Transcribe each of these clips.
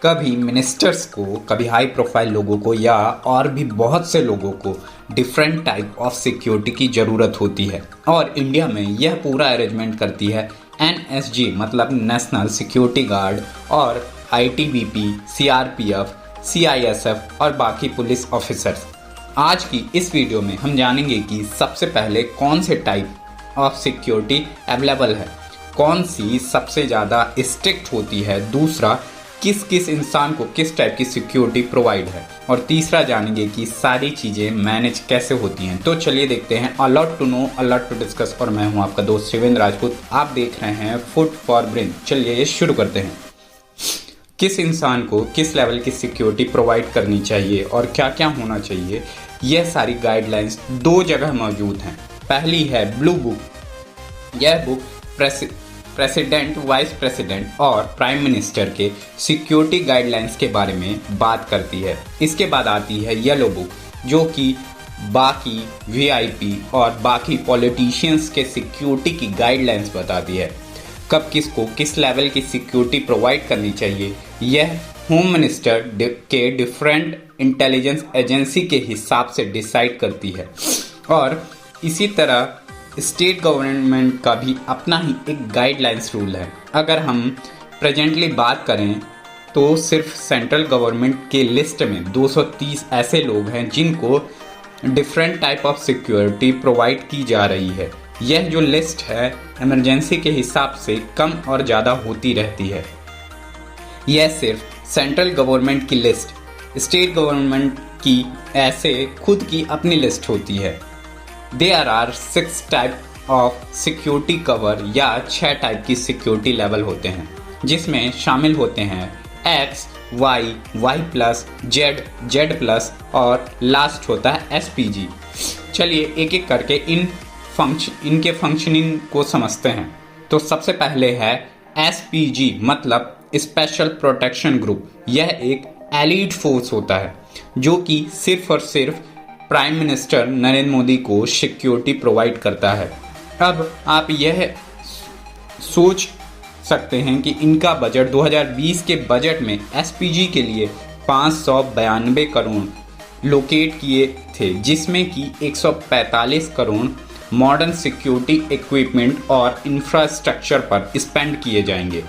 कभी मिनिस्टर्स को, कभी हाई प्रोफाइल लोगों को या और भी बहुत से लोगों को डिफरेंट टाइप ऑफ सिक्योरिटी की ज़रूरत होती है और इंडिया में यह पूरा अरेंजमेंट करती है NSG मतलब नेशनल सिक्योरिटी गार्ड और ITBP, CRPF, CISF और बाकी पुलिस ऑफिसर्स। आज की इस वीडियो में हम जानेंगे कि सबसे पहले कौन से टाइप ऑफ सिक्योरिटी अवेलेबल है, कौन सी सबसे ज़्यादा स्ट्रिक्ट होती है, दूसरा किस किस इंसान को किस टाइप की सिक्योरिटी प्रोवाइड है और तीसरा जानेंगे कि सारी चीज़ें मैनेज कैसे होती हैं। तो चलिए देखते हैं। A lot to know, a lot to discuss और मैं हूं आपका दोस्त शिवेंद्र राजपूत। आप देख रहे हैं फूड फॉर ब्रेन। चलिए शुरू करते हैं। किस इंसान को किस लेवल की सिक्योरिटी प्रोवाइड करनी चाहिए और क्या क्या होना चाहिए, यह सारी गाइडलाइंस दो जगह मौजूद हैं। पहली है ब्लू बुक। यह बुक प्रेसिडेंट, वाइस प्रेसिडेंट और प्राइम मिनिस्टर के सिक्योरिटी गाइडलाइंस के बारे में बात करती है। इसके बाद आती है येलो बुक, जो कि बाकी VIP और बाकी पॉलिटिशियंस के सिक्योरिटी की गाइडलाइंस बताती है। कब किसको किस लेवल की सिक्योरिटी प्रोवाइड करनी चाहिए, यह होम मिनिस्टर के डिफरेंट इंटेलिजेंस एजेंसी के हिसाब से डिसाइड करती है। और इसी तरह स्टेट गवर्नमेंट का भी अपना ही एक गाइडलाइंस रूल है। अगर हम प्रेजेंटली बात करें तो सिर्फ सेंट्रल गवर्नमेंट के लिस्ट में 230 ऐसे लोग हैं जिनको different type of security provide की जा रही है। यह जो लिस्ट है इमरजेंसी के हिसाब से कम और ज़्यादा होती रहती है। यह सिर्फ सेंट्रल गवर्नमेंट की लिस्ट, स्टेट गवर्नमेंट की ऐसे खुद की अपनी लिस्ट होती है। There are 6 type of security cover या 6 टाइप की सिक्योरिटी लेवल होते हैं, जिसमें शामिल होते हैं X, Y, Y+, Z, Z+ और लास्ट होता है SPG। चलिए एक एक करके इनके फंक्शनिंग को समझते हैं। तो सबसे पहले है SPG मतलब स्पेशल प्रोटेक्शन ग्रुप। यह एक एलीट फोर्स होता है जो कि सिर्फ और सिर्फ प्राइम मिनिस्टर नरेंद्र मोदी को सिक्योरिटी प्रोवाइड करता है। अब आप यह सोच सकते हैं कि इनका बजट 2020 के बजट में SPG के लिए 592 करोड़ लोकेट किए थे, जिसमें कि 145 करोड़ मॉडर्न सिक्योरिटी इक्विपमेंट और इंफ्रास्ट्रक्चर पर स्पेंड किए जाएंगे।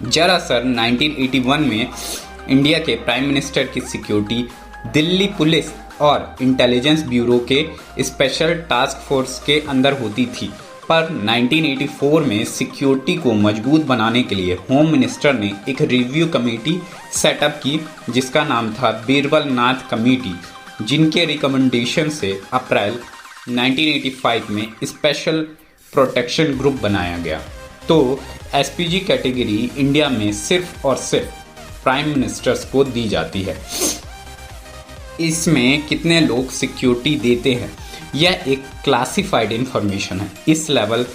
दरअसल 1981 में इंडिया के प्राइम मिनिस्टर की सिक्योरिटी दिल्ली पुलिस और इंटेलिजेंस ब्यूरो के स्पेशल टास्क फोर्स के अंदर होती थी, पर 1984 में सिक्योरिटी को मजबूत बनाने के लिए होम मिनिस्टर ने एक रिव्यू कमेटी सेटअप की, जिसका नाम था बीरबल नाथ कमेटी, जिनके रिकमेंडेशन से अप्रैल 1985 में स्पेशल प्रोटेक्शन ग्रुप बनाया गया। तो SPG कैटेगरी इंडिया में सिर्फ और सिर्फ प्राइम मिनिस्टर्स को दी जाती है। इसमें कितने लोग सिक्योरिटी देते हैं, यह एक क्लासिफाइड इंफॉर्मेशन है। इस लेवल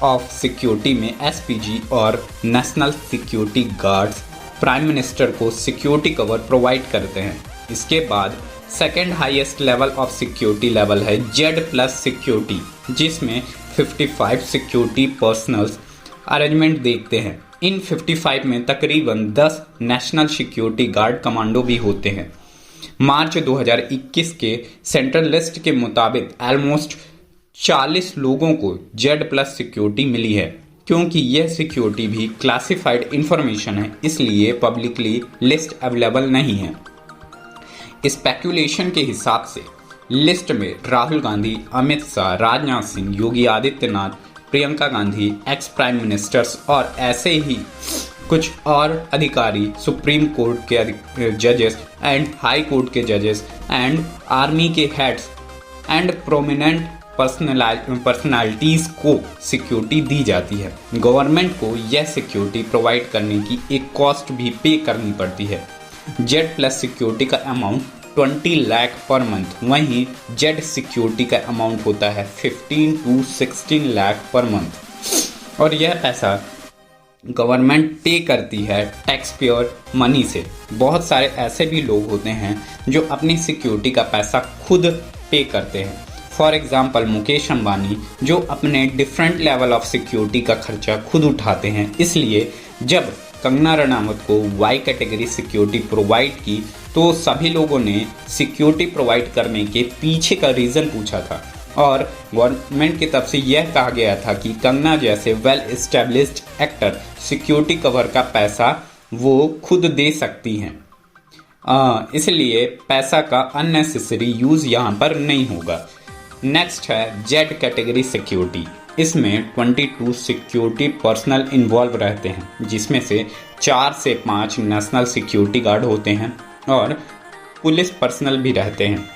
ऑफ सिक्योरिटी में SPG और national security guards prime minister को सिक्योरिटी कवर प्रोवाइड करते हैं। इसके बाद second highest level of security level है Z+ सिक्योरिटी, जिसमें 55 सिक्योरिटी पर्सनल्स अरेंजमेंट देखते हैं। इन 55 में तकरीबन 10 नेशनल सिक्योरिटी गार्ड कमांडो भी होते हैं। मार्च 2021 के सेंट्रल लिस्ट के मुताबिक ऑलमोस्ट 40 लोगों को Z+ सिक्योरिटी मिली है। क्योंकि यह सिक्योरिटी भी क्लासिफाइड इंफॉर्मेशन है, इसलिए पब्लिकली लिस्ट अवेलेबल नहीं है। स्पेक्यूलेशन के हिसाब से लिस्ट में Rahul Gandhi, Amit Shah, Rajnath Singh, Yogi Adityanath, Priyanka Gandhi, ex prime ministers और ऐसे ही कुछ और अधिकारी, सुप्रीम कोर्ट के जजेस एंड हाई कोर्ट के जजेस एंड आर्मी के हेड्स एंड प्रोमिनेंट पर्सनालिटीज़ को सिक्योरिटी दी जाती है। गवर्नमेंट को यह सिक्योरिटी प्रोवाइड करने की एक कॉस्ट भी पे करनी पड़ती है। Z+ सिक्योरिटी का अमाउंट 20 लाख पर मंथ, वहीं Z सिक्योरिटी का अमाउंट होता है 15 to 16 लाख पर मंथ। और यह पैसा गवर्नमेंट पे करती है टैक्स पेयर मनी से। बहुत सारे ऐसे भी लोग होते हैं जो अपनी सिक्योरिटी का पैसा खुद पे करते हैं। फॉर एग्जाम्पल मुकेश अंबानी, जो अपने डिफरेंट लेवल ऑफ सिक्योरिटी का खर्चा खुद उठाते हैं। इसलिए जब कंगना रनावत को वाई कैटेगरी सिक्योरिटी प्रोवाइड की, तो सभी लोगों ने सिक्योरिटी प्रोवाइड करने के पीछे का रीज़न पूछा था और गवर्नमेंट की तरफ से यह कहा गया था कि कंगना जैसे well established actor security cover का पैसा वो खुद दे सकती हैं, इसलिए पैसा का अननेसेसरी यूज़ यहाँ पर नहीं होगा। नेक्स्ट है जेड कैटेगरी सिक्योरिटी। इसमें 22 सिक्योरिटी पर्सनल इन्वॉल्व रहते हैं, जिसमें से 4 से 5 नेशनल सिक्योरिटी गार्ड होते हैं और पुलिस पर्सनल भी रहते हैं।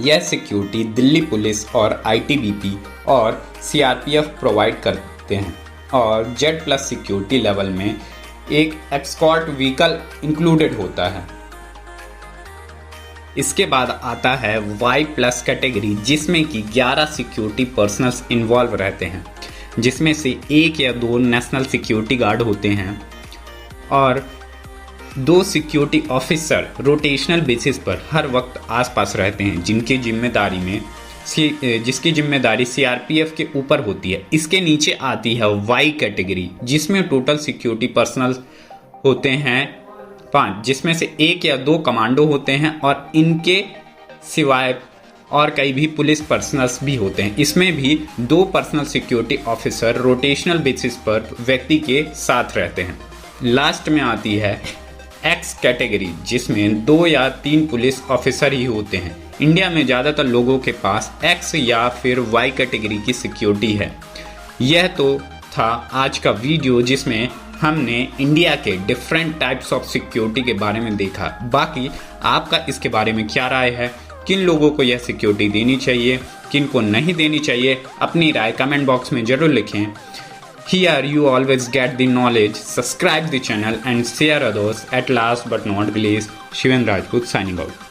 यह सिक्योरिटी दिल्ली पुलिस और आईटीबीपी और सीआरपीएफ प्रोवाइड करते हैं और जेड प्लस सिक्योरिटी लेवल में एक एस्कॉर्ट व्हीकल इंक्लूडेड होता है। इसके बाद आता है वाई प्लस कैटेगरी, जिसमें कि 11 सिक्योरिटी पर्सनल्स इन्वॉल्व रहते हैं, जिसमें से 1 या 2 नेशनल सिक्योरिटी गार्ड होते हैं और 2 सिक्योरिटी ऑफिसर रोटेशनल बेसिस पर हर वक्त आसपास रहते हैं, जिसकी जिम्मेदारी सीआरपीएफ के ऊपर होती है। इसके नीचे आती है वाई कैटेगरी, जिसमें टोटल सिक्योरिटी पर्सनल होते हैं 5, जिसमें से 1 या 2 कमांडो होते हैं और इनके सिवाय और कई भी पुलिस पर्सनल्स भी होते हैं। इसमें भी 2 personal security officer rotational basis पर व्यक्ति के साथ रहते हैं। लास्ट में आती है एक्स कैटेगरी, जिसमें 2 या 3 पुलिस ऑफिसर ही होते हैं। इंडिया में ज़्यादातर लोगों के पास एक्स या फिर वाई कैटेगरी की सिक्योरिटी है। यह तो था आज का वीडियो, जिसमें हमने इंडिया के डिफरेंट टाइप्स ऑफ सिक्योरिटी के बारे में देखा। बाकी आपका इसके बारे में क्या राय है? किन लोगों को यह सिक्योरिटी देनी चाहिए, किन को नहीं देनी चाहिए? अपनी राय कमेंट बॉक्स में ज़रूर लिखें। Here you always get the knowledge. Subscribe the channel and share others. At last but not least, Shivan Rajput signing out.